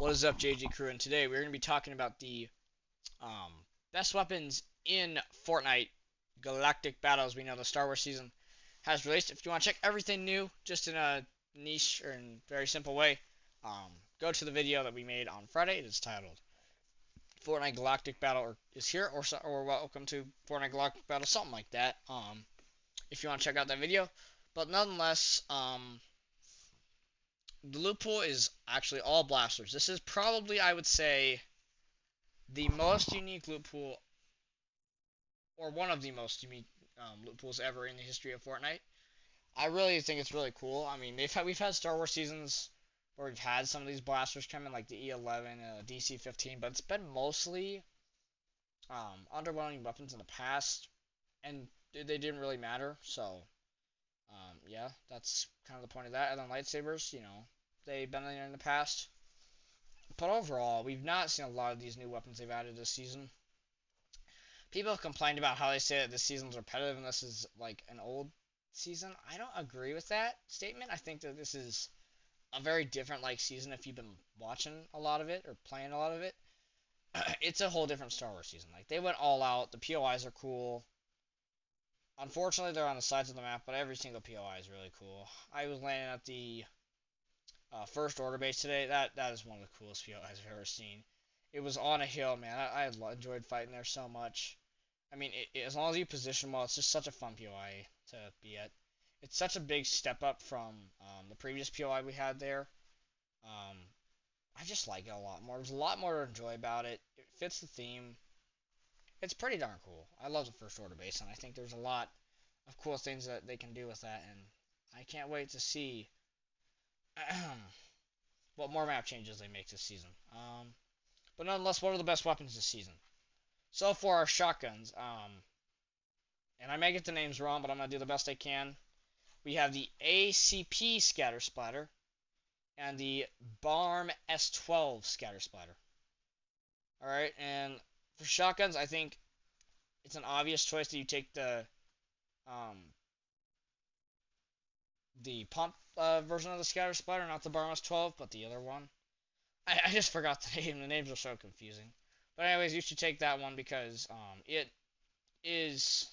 What is up, JG Crew? And today we're going to be talking about the um, best weapons in Fortnite Galactic Battles. We know the Star Wars season has released. If you want to check everything new, just in a niche or in a very simple way, go to the video that we made on Friday. It is titled Fortnite Galactic Battle is here, or Welcome to Fortnite Galactic Battle, something like that. If you want to check out that video, but nonetheless, the loot pool is actually all blasters. This is probably, I would say, the most unique loot pool, or one of the most unique loot pools ever in the history of Fortnite. I really think it's really cool. I mean, we've had Star Wars seasons where we've had some of these blasters come in, like the E11 and DC-15, but it's been mostly underwhelming weapons in the past, and they didn't really matter. So, yeah, that's kind of the point of that. And then lightsabers, they've been in the past. But overall, we've not seen a lot of these new weapons they've added this season. People have complained about how they say that this season's repetitive and this is like an old season. I don't agree with that statement. I think that this is a very different season if you've been watching a lot of it or playing a lot of it. It's a whole different Star Wars season. Like, they went all out. The POIs are cool. Unfortunately, they're on the sides of the map, but every single POI is really cool. I was landing at the first order base today. That is one of the coolest POIs I've ever seen. It was on a hill, man. I enjoyed fighting there so much. I mean, as long as you position well, it's just such a fun POI to be at. It's such a big step up from the previous POI we had there. Um, I just like it a lot more. There's a lot more to enjoy about it. It fits the theme. It's pretty darn cool. I love the first order base, and I think there's a lot of cool things that they can do with that, and I can't wait to see what more map changes they make this season. But nonetheless, what are the best weapons this season? So for our shotguns, and I may get the names wrong, but I'm going to do the best I can. We have the ACP Scatter Splatter and the BARM S12 Scatter Splatter. Alright, and for shotguns, I think it's an obvious choice that you take the pump version of the Scatter Splatter, not the BARM S12, but the other one. I just forgot the name. The names are so confusing. But anyways, you should take that one because it is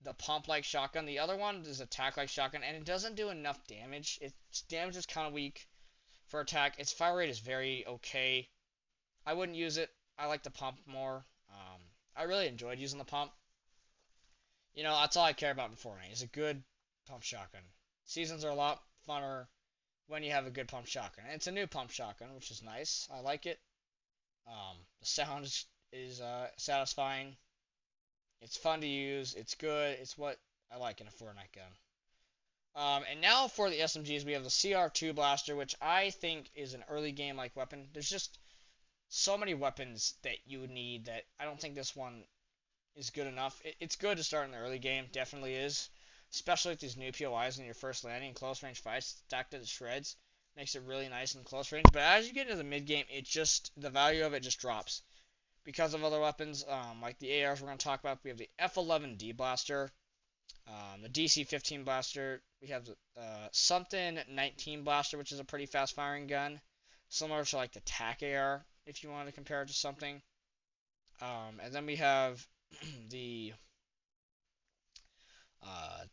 the pump-like shotgun. The other one is attack-like shotgun, and it doesn't do enough damage. Its damage is kind of weak for attack. Its fire rate is very okay. I wouldn't use it. I like the pump more. I really enjoyed using the pump. That's all I care about in Fortnite, is a good pump shotgun. Seasons are a lot funner when you have a good pump shotgun. And it's a new pump shotgun, which is nice. I like it. The sound is satisfying. It's fun to use. It's good. It's what I like in a Fortnite gun. And now for the SMGs, we have the CR2 blaster, which I think is an early game like weapon. There's just so many weapons that you would need that I don't think this one is good enough. It's good to start in the early game, definitely is. Especially with these new POIs in your first landing, close range fights, stacked to the shreds. Makes it really nice in close range. But as you get into the mid game, the value of it just drops. Because of other weapons, like the ARs we're going to talk about, we have the F11D blaster, the DC-15 blaster, we have the something 19 blaster, which is a pretty fast firing gun, similar to like the TAC AR, if you want to compare it to something. And then we have uh,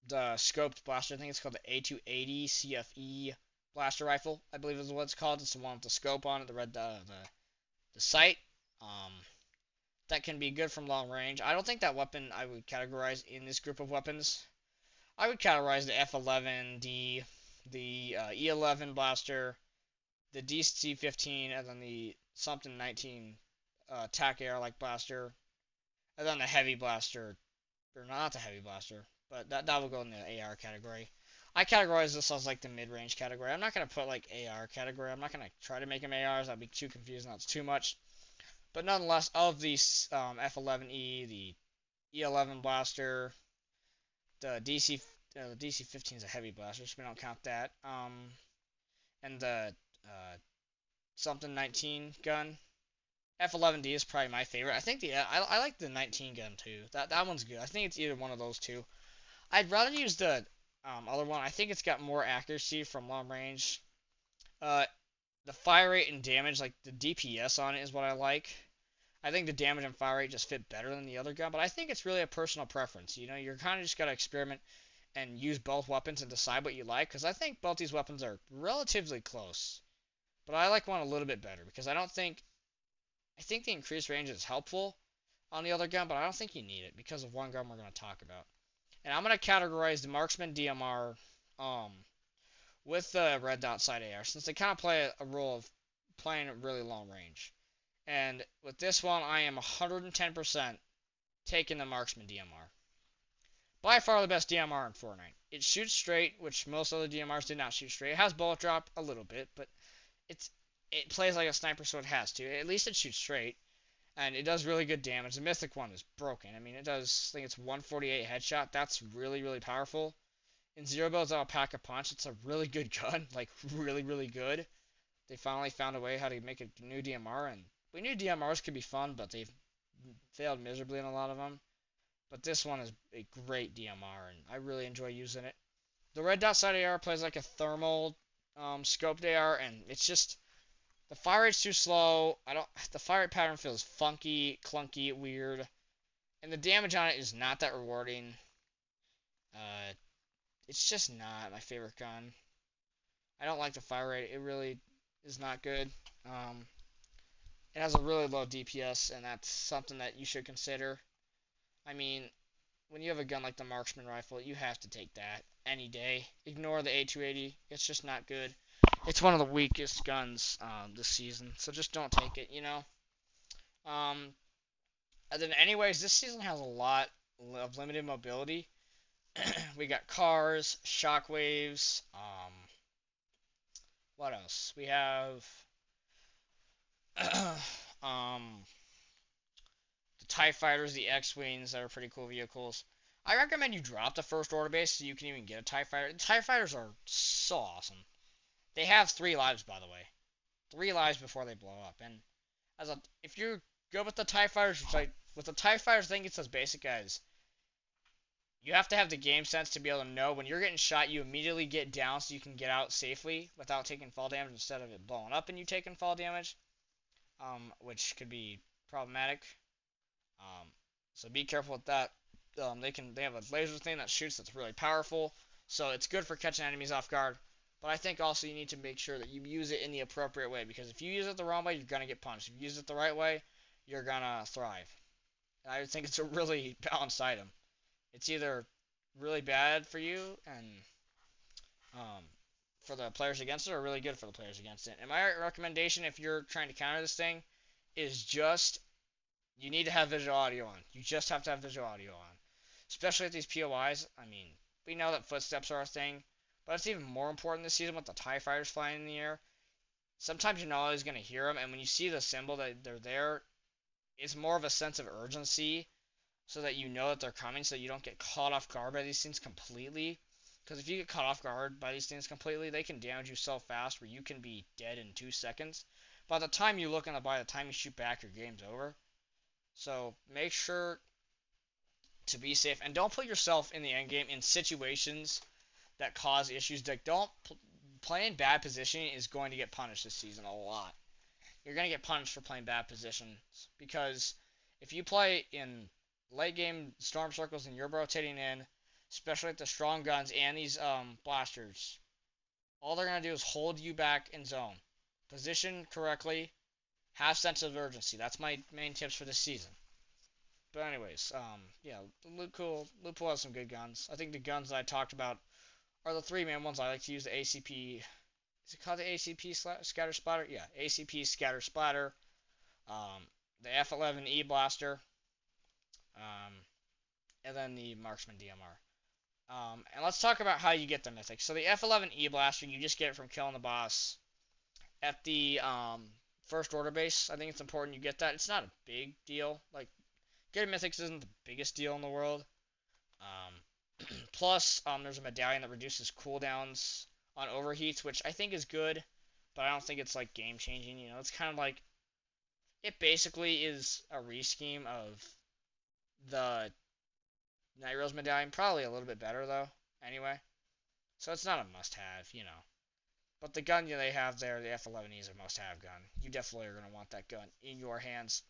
the scoped blaster. I think it's called the A280 CFE blaster rifle, I believe is what it's called. It's the one with the scope on it, the sight. That can be good from long range. I don't think that weapon I would categorize in this group of weapons. I would categorize the F11D, the E11 blaster, the DC-15, and then the something 19 TAC AR like blaster, and then the heavy blaster, or not the heavy blaster, but that will go in the AR category. I categorize this as like the mid-range category. I'm not going to put like AR category. I'm not going to try to make them ARs. That'd be too confusing. That's too much. But nonetheless, of these F11E, the E11 blaster, the DC-15 is a heavy blaster, so we don't count that. And the something 19 gun. F11D is probably my favorite. I think I like the 19 gun too. That one's good. I think it's either one of those two. I'd rather use the other one. I think it's got more accuracy from long range. Uh, the fire rate and damage, like the DPS on it, is what I like. I think the damage and fire rate just fit better than the other gun, but I think it's really a personal preference. You know, you're kind of just gotta experiment and use both weapons and decide what you like, because I think both these weapons are relatively close. But I like one a little bit better because I think the increased range is helpful on the other gun, but I don't think you need it because of one gun we're going to talk about. And I'm going to categorize the Marksman DMR um, with the red dot side AR since they kind of play a role of playing at really long range. And with this one, I am 110% taking the Marksman DMR. By far the best DMR in Fortnite. It shoots straight, which most other DMRs did not shoot straight. It has bullet drop a little bit, but it's it plays like a sniper, so it has to. At least it shoots straight, and it does really good damage. The Mythic one is broken. I mean, it does, I think it's 148 headshot. That's really, really powerful. In Zero Builds Alpaca Punch, it's a really good gun, like really, really good. They finally found a way how to make a new DMR, and we knew DMRs could be fun, but they've failed miserably in a lot of them. But this one is a great DMR, and I really enjoy using it. The red dot side AR plays like a thermal scoped AR, and it's just the fire rate's too slow. I don't. The fire rate pattern feels funky, clunky, weird, and the damage on it is not that rewarding. Uh, it's just not my favorite gun. I don't like the fire rate. It really is not good. Um, it has a really low DPS, and that's something that you should consider. I mean, when you have a gun like the marksman rifle, you have to take that any day. Ignore the A280. It's just not good. It's one of the weakest guns this season, so just don't take it. You know. Um, and then, anyways, this season has a lot of limited mobility. We got cars, shockwaves. What else? We have um, the TIE fighters, the X-wings that are pretty cool vehicles. I recommend you drop the first order base so you can even get a TIE fighter. The TIE fighters are so awesome. They have 3 lives, by the way. 3 lives before they blow up. And if you go with the TIE fighters, with the TIE fighters, I think it's as basic as you have to have the game sense to be able to know when you're getting shot, you immediately get down so you can get out safely without taking fall damage instead of it blowing up and you taking fall damage, which could be problematic. Um, so be careful with that. They have a laser thing that shoots that's really powerful, so it's good for catching enemies off guard. But I think also you need to make sure that you use it in the appropriate way because if you use it the wrong way, you're gonna get punched. If you use it the right way, you're gonna thrive. And I think it's a really balanced item. It's either really bad for you and um, for the players against it, or really good for the players against it. And my recommendation, if you're trying to counter this thing, is just you need to have visual audio on. You just have to have visual audio on, especially at these POIs. I mean, we know that footsteps are a thing, but it's even more important this season with the TIE fighters flying in the air. Sometimes you're not always going to hear them, and when you see the symbol that they're there, it's more of a sense of urgency so that you know that they're coming so you don't get caught off guard by these things completely. Because if you get caught off guard by these things completely, they can damage you so fast where you can be dead in 2 seconds. By the time you look and by the time you shoot back, your game's over. So make sure to be safe and don't put yourself in the end game in situations that cause issues. Like don't playing bad positioning is going to get punished this season a lot. You're going to get punished for playing bad positions because if you play in late game storm circles and you're rotating in, especially with the strong guns and these blasters, all they're gonna do is hold you back in zone. Position correctly, have sense of urgency. That's my main tips for this season. But anyways, yeah, Loot Pool has some good guns. I think the guns that I talked about are the 3 main ones I like to use. The ACP, is it called the ACP Scatter Splatter? Yeah, ACP Scatter Splatter. The F11E Blaster. Um, and then the Marksman DMR. And let's talk about how you get the mythic. So the F11E Blaster, you just get it from killing the boss at the first order base. I think it's important you get that. It's not a big deal. Like, getting mythics isn't the biggest deal in the world. Plus, there's a medallion that reduces cooldowns on overheats, which I think is good, but I don't think it's, like, game-changing. You know, it's kind of like, it basically is a rescheme of the Night Rails medallion, probably a little bit better though. Anyway, so it's not a must-have, you know. But the gun they have there, the F11E, is a must-have gun. You definitely are going to want that gun in your hands.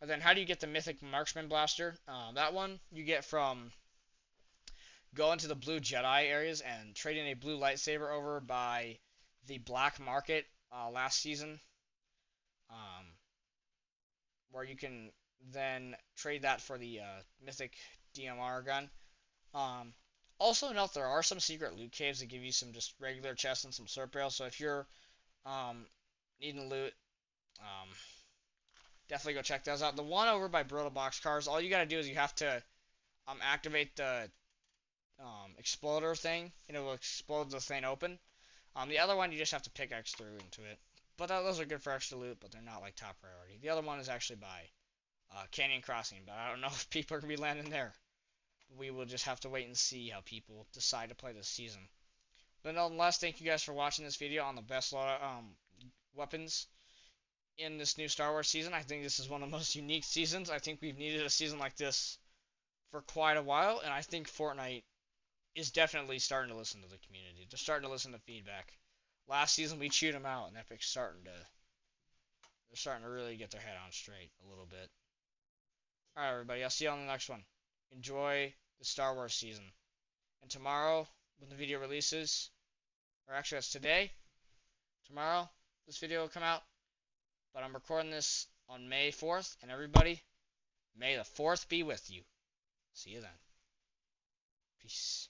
And then how do you get the Mythic Marksman Blaster? That one you get from going to the blue Jedi areas and trading a blue lightsaber over by the black market last season, um, where you can then trade that for the Mythic DMR gun. Um, Also note there are some secret loot caves that give you some just regular chests and some slurp rails. So if you're um, needing loot, um, definitely go check those out. The one over by Broda Boxcars, all you gotta do is you have to activate the exploder thing, and it will explode the thing open. The other one you just have to pickaxe through into it. But those are good for extra loot, but they're not like top priority. The other one is actually by Canyon Crossing, but I don't know if people are gonna be landing there. We will just have to wait and see how people decide to play this season. But nonetheless, thank you guys for watching this video on the best weapons in this new Star Wars season. I think this is one of the most unique seasons. I think we've needed a season like this for quite a while, and I think Fortnite is definitely starting to listen to the community. They're starting to listen to feedback. Last season we chewed them out, and Epic's starting to really get their head on straight a little bit. All right, everybody. I'll see you on the next one. Enjoy the Star Wars season. And tomorrow, when the video releases, or actually that's today, tomorrow this video will come out. But I'm recording this on May 4th, and everybody, may the 4th be with you. See you then. Peace.